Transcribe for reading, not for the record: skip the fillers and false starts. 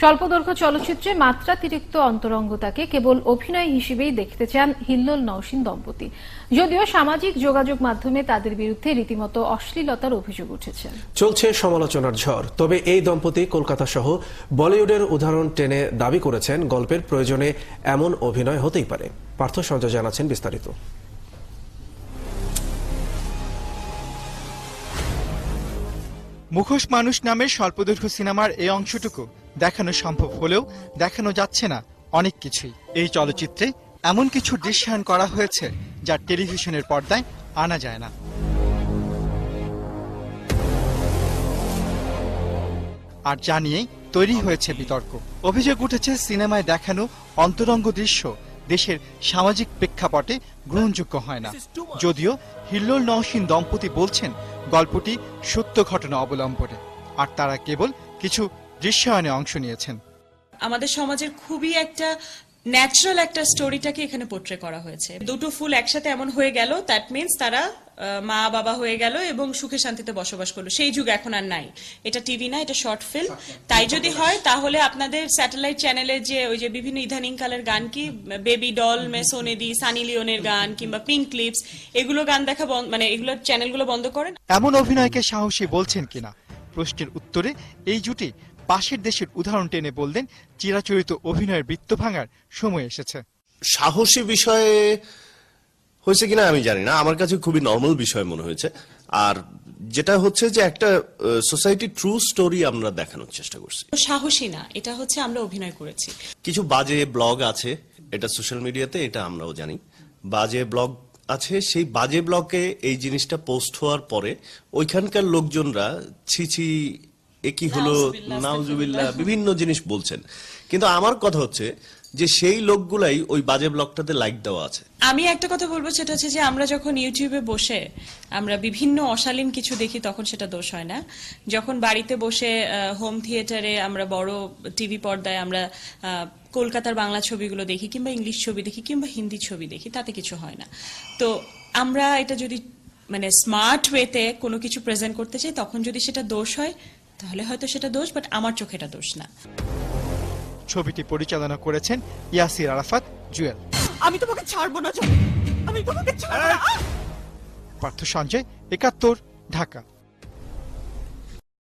স্বল্পদৈর্ঘ্য চলচ্চিত্রে মাত্রাতিরিক্ত অন্তরঙ্গতাকে কেবল অভিনয় হিসেবেই দেখতে চান হিল্লোল নওশীন দম্পতি। যদিও সামাজিক যোগাযোগ মাধ্যমে তাদের বিরুদ্ধে রীতিমতো অশ্লীলতার অভিযোগ উঠেছে। চলছে সমালোচনার ঝড়। তবে এই দম্পতি কলকাতা সহ বলিউডের উদাহরণ টেনে দাবি করেছেন গল্পের প্রয়োজনে এমন অভিনয় হতেই পারে। পার্থ সঞ্জয় জানাচ্ছেন বিস্তারিত। মুখোশ মানুষ নামের স্বল্পদৈর্ঘ্য সিনেমার এই অংশটুকু দেখানো সম্ভব হলেও দেখানো যাচ্ছে না অনেক কিছুই। এই চলচ্চিত্রে এমন কিছু দৃশ্যায়ন করা হয়েছে যা টেলিভিশনের পর্দায় আনা যায় না। আর যা নিয়েই তৈরি হয়েছে বিতর্ক। অভিযোগ উঠেছে সিনেমায় দেখানো অন্তরঙ্গ দৃশ্য দেশের সামাজিক প্রেক্ষাপটে গ্রহণযোগ্য হয় না। যদিও হিল্লোল নওশীন দম্পতি বলছেন গল্পটি সত্য ঘটনা অবলম্বনে, আর তারা কেবল কিছু দৃশ্যায়নে অংশ নিয়েছেন। আমাদের সমাজের খুবই একটা ন্যাচারাল একটা স্টোরিটাকে এখানে পোট্রে করা হয়েছে। দুটো ফুল একসাথে এমন হয়ে গেল, দ্যাট মিনস তারা মা বাবা হয়ে গেল এবং সুখে শান্তিতে বসবাস করলো। সেই যুগ এখন আর নাই। এটা টিভি না, এটা শর্ট ফিল্ম। তাই যদি হয় তাহলে আপনাদের স্যাটেলাইট চ্যানেলে যে ওই যে বিভিন্ন ইদানিং কালের গান, কি বেবি ডল, মেসোনেদি, সানি লিওনের গান কিংবা পিঙ্ক ক্লিপস, এগুলো গান দেখা মানে এগুলোর চ্যানেলগুলো বন্ধ করেন। এমন অভিনয়কে সাহসী বলছেন কিনা প্রশ্নের উত্তরে এই জুটি পাশের দেশের উদাহরণ টেনে বললেন চিরাচরিত অভিনয়ের বৃত্ত ভাঙার সময় এসেছে। সাহসী বিষয়ে হয়েছে কিনা আমি জানি না, আমার কাছে খুবই নর্মাল বিষয় মনে হয়েছে। আর যেটা হচ্ছে যে একটা সোসাইটি ট্রু স্টোরি আমরা দেখানোর চেষ্টা করছি। সাহসী না, এটা হচ্ছে আমরা অভিনয় করেছি। কিছু বাজে ব্লগ আছে, এটা সোশ্যাল মিডিয়াতে, এটা আমরাও জানি। বাজে ব্লগ আছে, সেই বাজে ব্লগে এই জিনিসটা পোস্ট হওয়ার পরে ওইখানকার লোকজনরা ছি একই হলো, নাউজুবিল্লাহ, বিভিন্ন জিনিস বলছেন। কিন্তু আমার কথা হচ্ছে যে সেই লোকগুলাই ওই বাজে ব্লগটাতে লাইক দেওয়া আছে। আমি একটা কথা বলবো, সেটা হচ্ছে যে আমরা যখন ইউটিউবে বসে আমরা বিভিন্ন অশালীন কিছু দেখি তখন সেটা দোষ হয় না। যখন বাড়িতে বসে হোম থিয়েটারে আমরা বড় টিভি পর্দায় আমরা কলকাতার বাংলা ছবিগুলো দেখি কিংবা ইংলিশ ছবি দেখি কিংবা হিন্দি ছবি দেখি, তাতে কিছু হয় না। তো আমরা এটা যদি মানে স্মার্ট ওয়েতে কোনো কিছু প্রেজেন্ট করতে চাই, তখন যদি সেটা দোষ হয় তাহলে হয়তো সেটা দোষ, বাট আমার চোখে এটা দোষ না। ছবিটি পরিচালনা করেছেন ইয়াসির আরাফাত জুয়েল। আমি তোমাকে ছাড়বো না, আমি তোমাকে ছাড়বো না। পার্থ সঞ্জয়, ৭১, ঢাকা।